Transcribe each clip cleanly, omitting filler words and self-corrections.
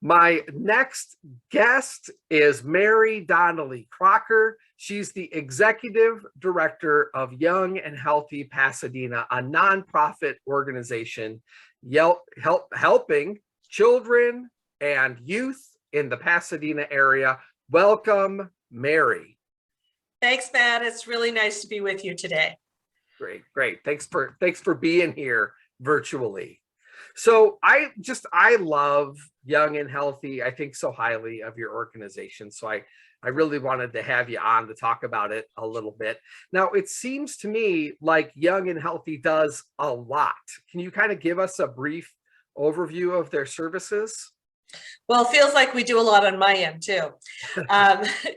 My next guest is Mary Donnelly-Crocker. She's the executive director of Young and Healthy Pasadena, a nonprofit organization helping children and youth in the Pasadena area. Welcome, Mary. Thanks, Matt. It's really nice to be with you today. Great. Thanks for being here virtually. So I love Young and Healthy. I think so highly of your organization. So I really wanted to have you on to talk about it a little bit. Now, it seems to me like Young and Healthy does a lot. Can you kind of give us a brief overview of their services? Well, it feels like we do a lot on my end too.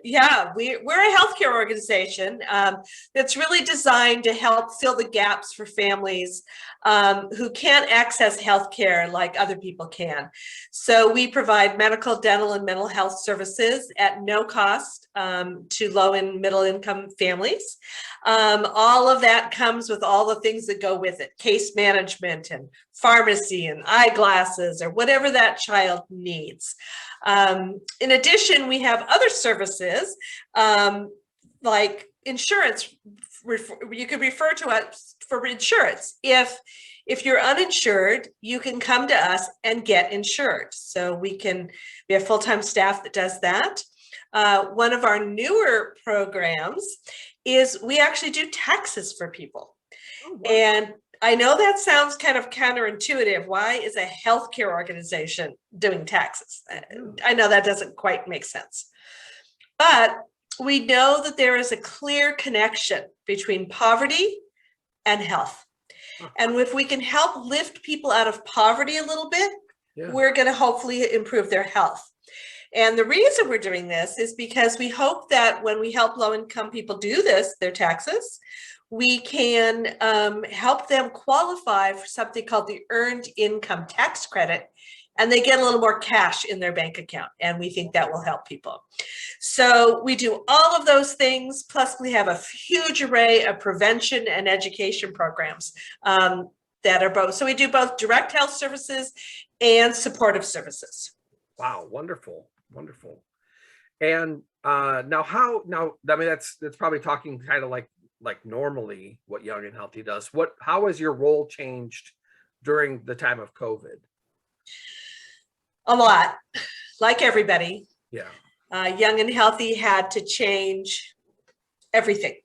Yeah, we're a healthcare organization that's really designed to help fill the gaps for families who can't access healthcare like other people can. So we provide medical, dental, and mental health services at no cost to low and middle income families. All of that comes with all the things that go with it: case management and pharmacy and eyeglasses or whatever that child needs. In addition, we have other services like insurance. You can refer to us for insurance. If you're uninsured, you can come to us and get insured. So we have full-time staff that does that. One of our newer programs is we actually do taxes for people. Oh, wow. And I know that sounds kind of counterintuitive. Why is a healthcare organization doing taxes? I know that doesn't quite make sense. But we know that there is a clear connection between poverty and health. And if we can help lift people out of poverty a little bit, we're going to hopefully improve their health. And the reason we're doing this is because we hope that when we help low-income people do this, their taxes, we can help them qualify for something called the Earned Income Tax Credit, and they get a little more cash in their bank account, and we think that will help people. So we do all of those things, plus we have a huge array of prevention and education programs that are both. So we do both direct health services and supportive services. Wow, wonderful. Wonderful. And I mean, that's probably talking kind of like normally what Young and Healthy does. How has your role changed during the time of COVID? A lot, like everybody. Yeah. Young and Healthy had to change everything.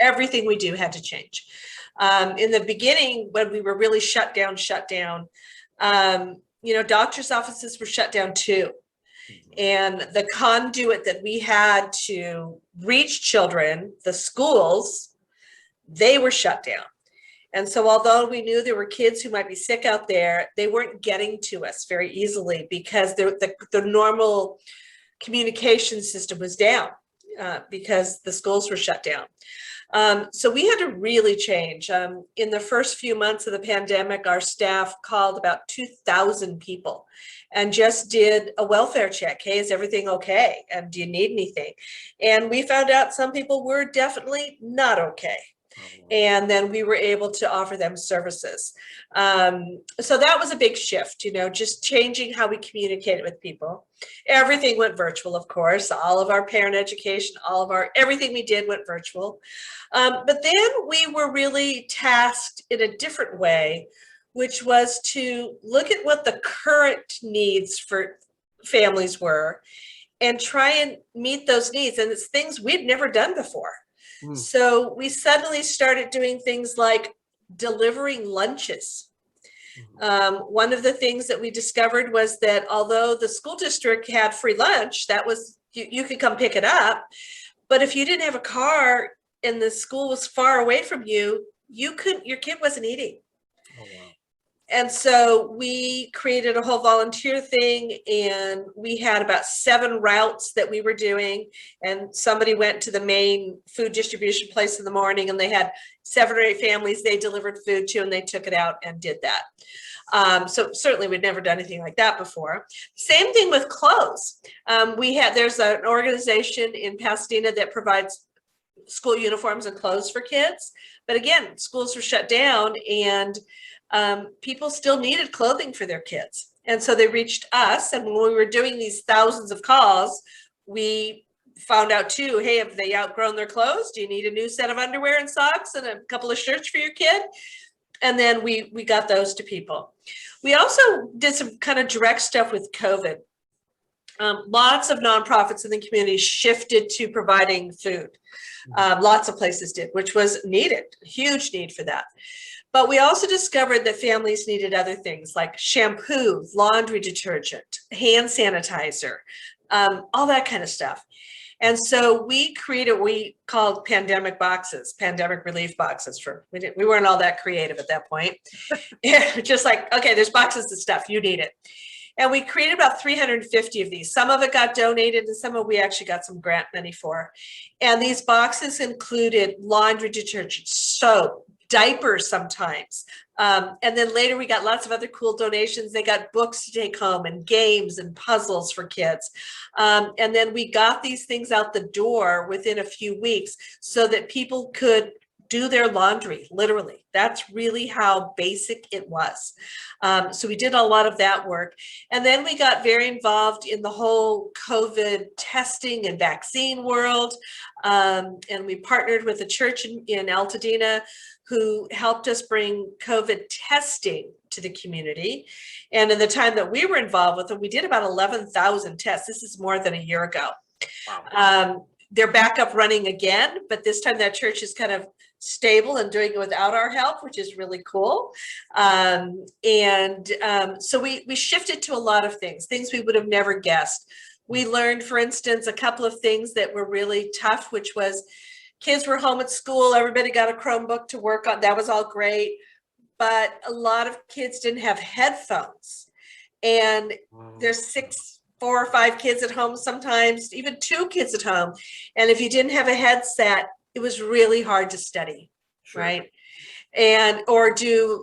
Everything we do had to change. In the beginning, when we were really shut down, doctors' offices were shut down too. And the conduit that we had to reach children, the schools, they were shut down. And so although we knew there were kids who might be sick out there, they weren't getting to us very easily because the normal communication system was down because the schools were shut down. So we had to really change. In the first few months of the pandemic, our staff called about 2,000 people and just did a welfare check. Hey, is everything okay? And do you need anything? And we found out some people were definitely not okay. And then we were able to offer them services. So that was a big shift, just changing how we communicated with people. Everything went virtual, of course. All of our parent education, everything we did went virtual. But then we were really tasked in a different way, which was to look at what the current needs for families were and try and meet those needs. And it's things we'd never done before. So we suddenly started doing things like delivering lunches. One of the things that we discovered was that although the school district had free lunch, that was, you could come pick it up. But if you didn't have a car and the school was far away from you, your kid wasn't eating. Oh, wow. And so we created a whole volunteer thing, and we had about 7 routes that we were doing. And somebody went to the main food distribution place in the morning, and they had 7 or 8 families they delivered food to, and they took it out and did that. So certainly we'd never done anything like that before. Same thing with clothes. There's an organization in Pasadena that provides school uniforms and clothes for kids. But again, schools were shut down, and people still needed clothing for their kids. And so they reached us. And when we were doing these thousands of calls, we found out too, hey, have they outgrown their clothes? Do you need a new set of underwear and socks and a couple of shirts for your kid? And then we got those to people. We also did some kind of direct stuff with COVID. Lots of nonprofits in the community shifted to providing food. Lots of places did, which was needed, huge need for that. But we also discovered that families needed other things like shampoo, laundry detergent, hand sanitizer, all that kind of stuff. And so we created what we called pandemic boxes, pandemic relief boxes. We weren't all that creative at that point. Just like, okay, there's boxes of stuff, you need it. And we created about 350 of these. Some of it got donated and some of we actually got some grant money for. And these boxes included laundry detergent, soap, diapers sometimes. And then later we got lots of other cool donations. They got books to take home and games and puzzles for kids. And then we got these things out the door within a few weeks so that people could do their laundry, literally. That's really how basic it was. So we did a lot of that work. And then we got very involved in the whole COVID testing and vaccine world. And we partnered with a church in Altadena who helped us bring COVID testing to the community. And in the time that we were involved with them, we did about 11,000 tests. This is more than a year ago. Wow. They're back up running again, but this time that church is kind of stable and doing it without our help, which is really cool. So we shifted to a lot of things we would have never guessed. We learned, for instance, a couple of things that were really tough, which was kids were home at school. Everybody got a Chromebook to work on. That was all great. But a lot of kids didn't have headphones. And there's 4 or 5 kids at home, sometimes even 2 kids at home. And if you didn't have a headset, it was really hard to study, sure. Right? Or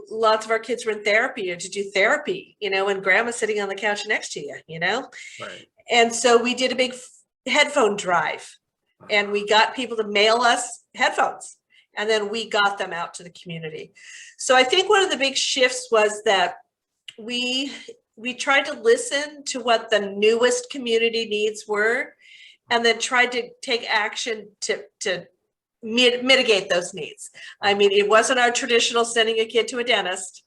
lots of our kids were in therapy, or to do therapy, when grandma's sitting on the couch next to you, Right. And so we did a big headphone drive, and we got people to mail us headphones, and then we got them out to the community. So I think one of the big shifts was that we tried to listen to what the newest community needs were, and then tried to take action to mitigate those needs. I mean, it wasn't our traditional sending a kid to a dentist,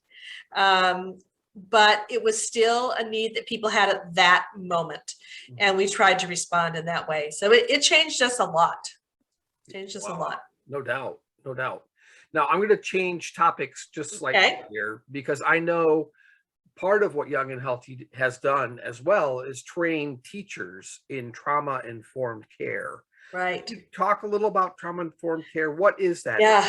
but it was still a need that people had at that moment. And we tried to respond in that way. So it changed us a lot. A lot. No doubt. Now I'm going to change topics just slightly here, because I know part of what Young and Healthy has done as well is train teachers in trauma-informed care. Right. Talk a little about trauma-informed care. What is that? Yeah,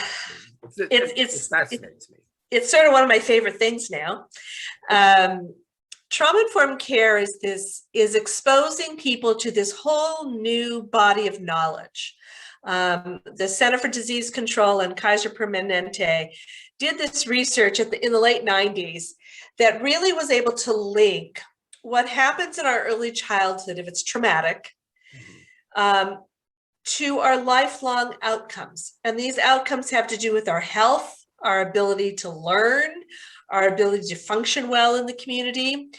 it fascinates me. It's sort of one of my favorite things now. Trauma-informed care is exposing people to this whole new body of knowledge. The Center for Disease Control and Kaiser Permanente did this research in the late 90s that really was able to link what happens in our early childhood, if it's traumatic, to our lifelong outcomes. And these outcomes have to do with our health, our ability to learn, our ability to function well in the community.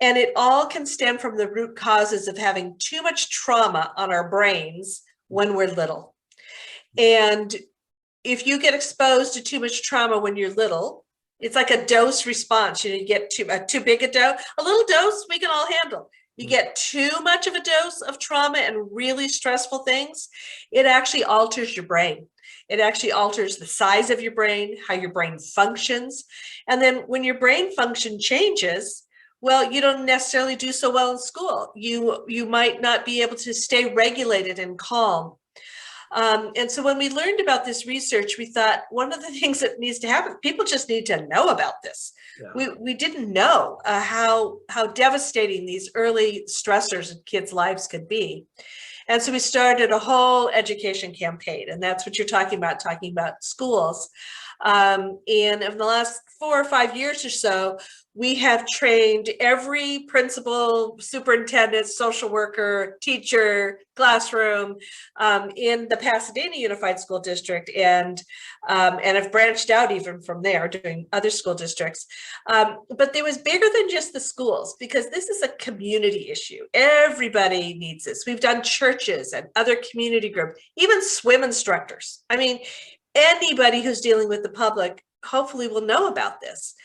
And it all can stem from the root causes of having too much trauma on our brains when we're little. And if you get exposed to too much trauma when you're little, it's like a dose response. You get too big a dose, a little dose we can all handle. You get too much of a dose of trauma and really stressful things, it actually alters your brain. It actually alters the size of your brain, how your brain functions. And then when your brain function changes, well, you don't necessarily do so well in school. You might not be able to stay regulated and calm. And so when we learned about this research, we thought one of the things that needs to happen, people just need to know about this. Yeah. We didn't know how devastating these early stressors in kids' lives could be. And so we started a whole education campaign, and that's what you're talking about schools. And in the last 4 or 5 years or so, we have trained every principal, superintendent, social worker, teacher, classroom in the Pasadena Unified School District, and have branched out even from there, doing other school districts. But it was bigger than just the schools, because this is a community issue. Everybody needs this. We've done churches and other community groups, even swim instructors. I mean, anybody who's dealing with the public hopefully will know about this.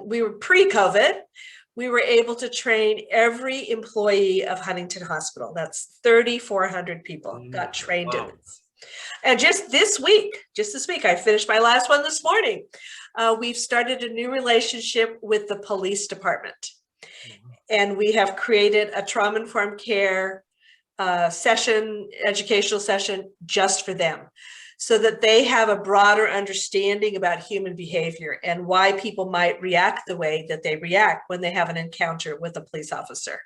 We were pre-COVID, we were able to train every employee of Huntington Hospital. That's 3,400 people got trained in this. And just this week, I finished my last one this morning. We've started a new relationship with the police department. And we have created a trauma-informed care session, educational session just for them, so that they have a broader understanding about human behavior and why people might react the way that they react when they have an encounter with a police officer.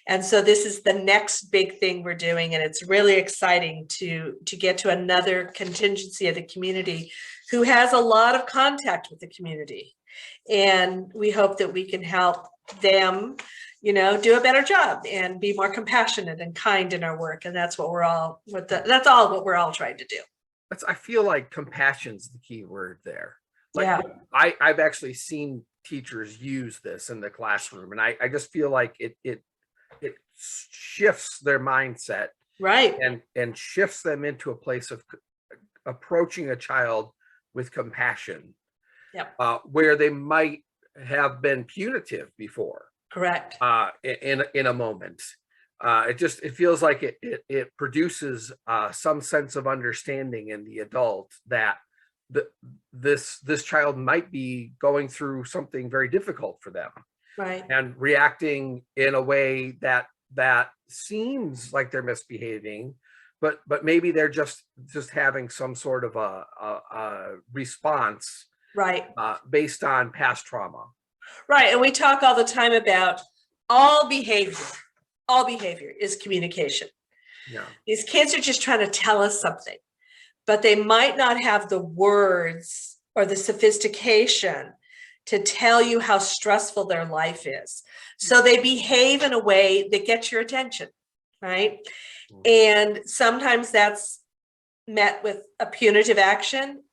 And so this is the next big thing we're doing, and it's really exciting to get to another contingency of the community who has a lot of contact with the community. And we hope that we can help them, do a better job and be more compassionate and kind in our work. And that's what that's all what we're all trying to do. I feel like compassion's the key word there. Like, yeah. I've actually seen teachers use this in the classroom, and I just feel like it shifts their mindset, right, and shifts them into a place of approaching a child with compassion, where they might have been punitive before. Correct. In a moment. It feels like it produces some sense of understanding in the adult that this child might be going through something very difficult for them, right, and reacting in a way that seems like they're misbehaving, but maybe they're just having some sort of a response, right, based on past trauma. Right. And we talk all the time about all behavior is communication. Yeah. These kids are just trying to tell us something, but they might not have the words or the sophistication to tell you how stressful their life is. So they behave in a way that gets your attention, right? And sometimes that's met with a punitive action,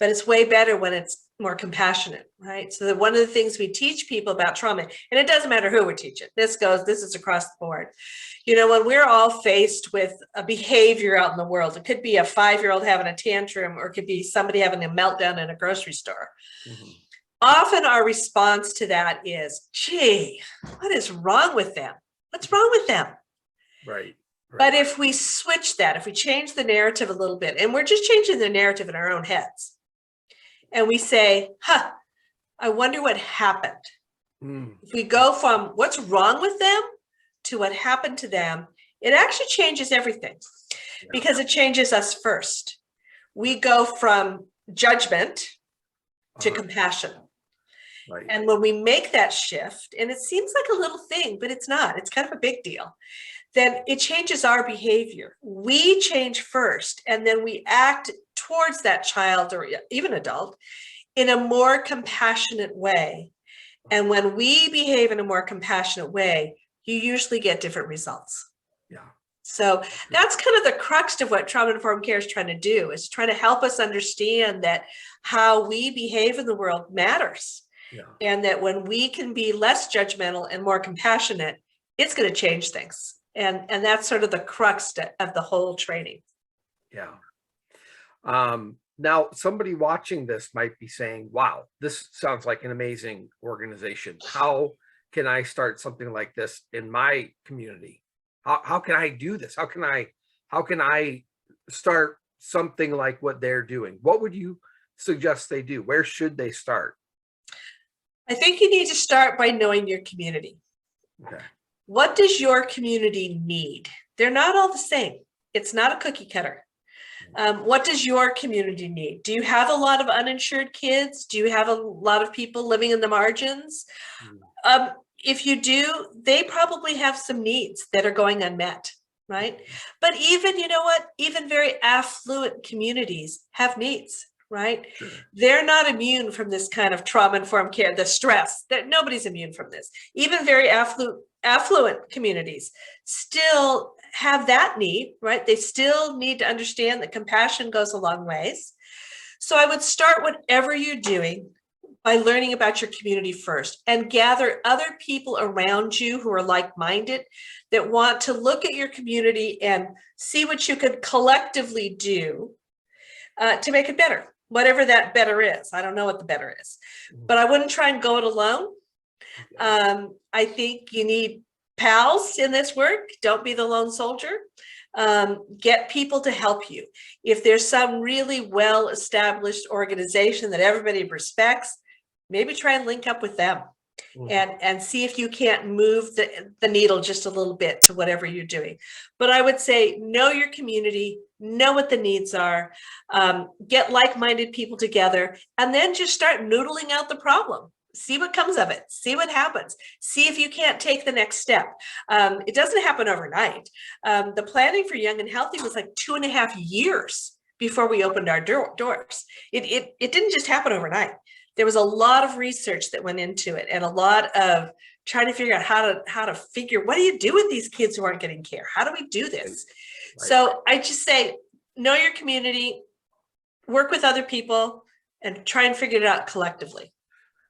but it's way better when it's more compassionate, right? So that one of the things we teach people about trauma, and it doesn't matter who we're teaching, this is across the board. When we're all faced with a behavior out in the world, it could be a 5-year-old having a tantrum, or it could be somebody having a meltdown in a grocery store. Mm-hmm. Often our response to that is, gee, what is wrong with them? What's wrong with them? Right. But if we switch that, if we change the narrative a little bit, and we're just changing the narrative in our own heads, and we say, I wonder what happened. If we go from what's wrong with them to what happened to them, it actually changes everything, because it changes us first. We go from judgment to compassion. Right. And when we make that shift, and it seems like a little thing, but it's not, it's kind of a big deal, then it changes our behavior. We change first, and then we act towards that child or even adult in a more compassionate way. And when we behave in a more compassionate way, you usually get different results. Yeah. So that's kind of the crux of what trauma-informed care is trying to do, is trying to help us understand that how we behave in the world matters. Yeah. And that when we can be less judgmental and more compassionate, it's going to change things. And that's sort of the crux of the whole training. Yeah. Now, somebody watching this might be saying, wow, this sounds like an amazing organization. How can I start something like this in my community? How can I do this? How can I start something like what they're doing? What would you suggest they do? Where should they start? I think you need to start by knowing your community. Okay. What does your community need? They're not all the same. It's not a cookie cutter. What does your community need? Do you have a lot of uninsured kids? Do you have a lot of people living in the margins? If you do, they probably have some needs that are going unmet, right? But even, you know what? Even very affluent communities have needs, right? Sure. They're not immune from this kind of trauma-informed care, the stress, that nobody's immune from this. Even very affluent communities still have that need, right? They still need to understand that compassion goes a long ways. So I would start whatever you're doing by learning about your community first, and gather other people around you who are like-minded, that want to look at your community and see what you could collectively do to make it better, whatever that better is. I don't know what the better is, but I wouldn't try and go it alone. I think you need pals in this work. Don't be the lone soldier. Get people to help you. If there's some really well-established organization that everybody respects, maybe try and link up with them and see if you can't move the needle just a little bit to whatever you're doing. But I would say, know your community, know what the needs are, get like-minded people together, and then just start noodling out the problem. See what comes of it, see what happens, see if you can't take the next step. It doesn't happen overnight. The planning for Young and Healthy was like 2.5 years before we opened our doors. It didn't just happen overnight. There was a lot of research that went into it, and a lot of trying to figure out how to figure, what do you do with these kids who aren't getting care? How do we do this? Right. So I just say, know your community, work with other people, and try and figure it out collectively.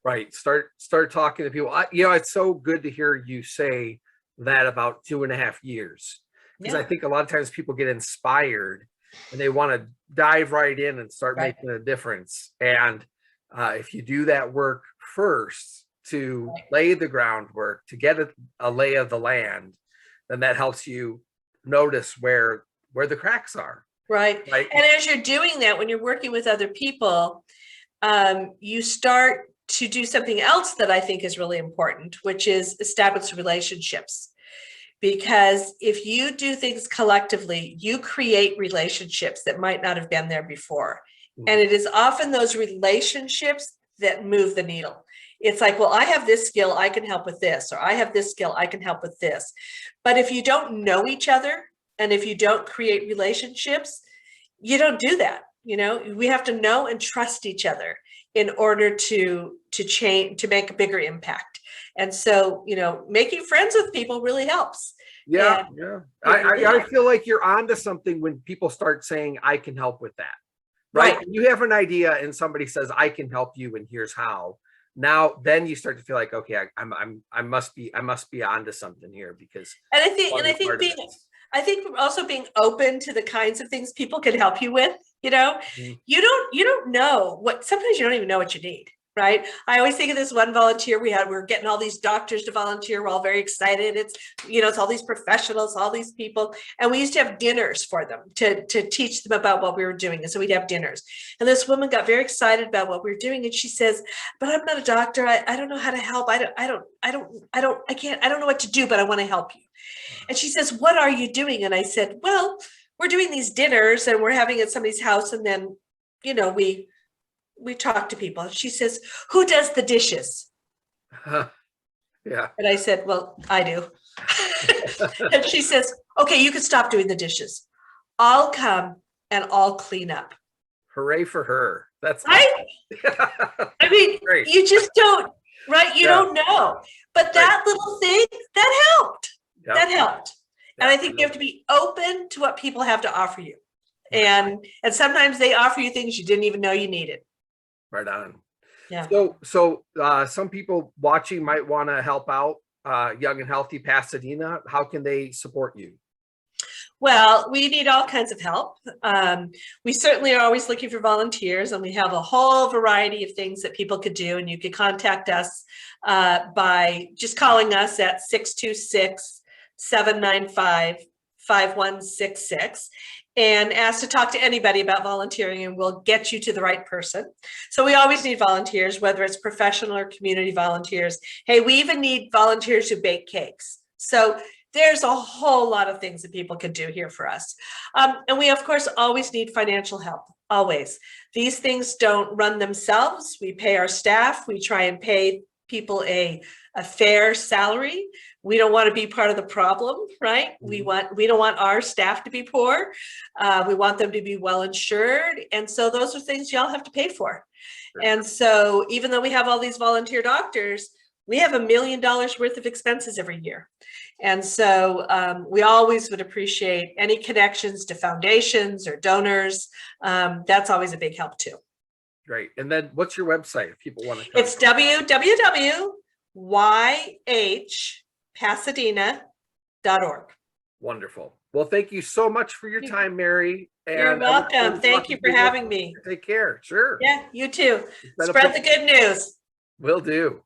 Right. Start talking to people. It's so good to hear you say that about 2.5 years, because I think a lot of times people get inspired and they want to dive right in and start making a difference. And if you do that work first to lay the groundwork, to get a lay of the land, then that helps you notice where the cracks are. Right. And as you're doing that, when you're working with other people, you start to do something else that I think is really important, which is establish relationships. Because if you do things collectively, you create relationships that might not have been there before. And it is often those relationships that move the needle. It's like, well, I have this skill, I can help with this, or I have this skill, I can help with this. But if you don't know each other, and if you don't create relationships, you don't do that. We have to know and trust each other in order to change, to make a bigger impact. And so, making friends with people really helps. Yeah. I feel like you're onto something when people start saying, I can help with that. Right. When you have an idea and somebody says, I can help you, and here's how. Now, then you start to feel like, okay, I must be onto something here, because. And I think also being open to the kinds of things people can help you with. You don't know what. Sometimes you don't even know what you need. Right. I always think of this one volunteer we were getting all these doctors to volunteer. We're all very excited. It's all these professionals, all these people. And we used to have dinners for them to teach them about what we were doing. And so we'd have dinners. And this woman got very excited about what we were doing. And she says, but I'm not a doctor. I don't know how to help. I don't know what to do, but I want to help you. And she says, what are you doing? And I said, well, we're doing these dinners and we're having at somebody's house. And then, we talk to people. And she says, who does the dishes? Yeah. And I said, well, I do. And she says, okay, you can stop doing the dishes. I'll come and I'll clean up. Hooray for her. That's right. I mean, great. You just don't, right? You don't know. But that little thing, that helped. Yep. That helped. Yep. And I think you have to be open to what people have to offer you. And sometimes they offer you things you didn't even know you needed. Right on. Yeah. So some people watching might want to help out Young and Healthy Pasadena. How can they support you? Well, we need all kinds of help. We certainly are always looking for volunteers, and we have a whole variety of things that people could do. And you could contact us by just calling us at 626-795-5166. And ask to talk to anybody about volunteering, and we'll get you to the right person. So we always need volunteers, whether it's professional or community volunteers. Hey, we even need volunteers who bake cakes. So there's a whole lot of things that people can do here for us. And we, of course, always need financial help, always. These things don't run themselves. We pay our staff. We try and pay people a fair salary. We don't want to be part of the problem, right? We don't want our staff to be poor. We want them to be well insured. And so those are things y'all have to pay for. Sure. And so even though we have all these volunteer doctors, we have $1 million worth of expenses every year. And so we always would appreciate any connections to foundations or donors. That's always a big help too. Great. And then what's your website if people want to? It's www.yhpasadena.org. Wonderful. Well, thank you so much for your time, Mary. And You're welcome. Thank you for having me. Take care. Sure. Yeah, you too. Spread the good news. Will do.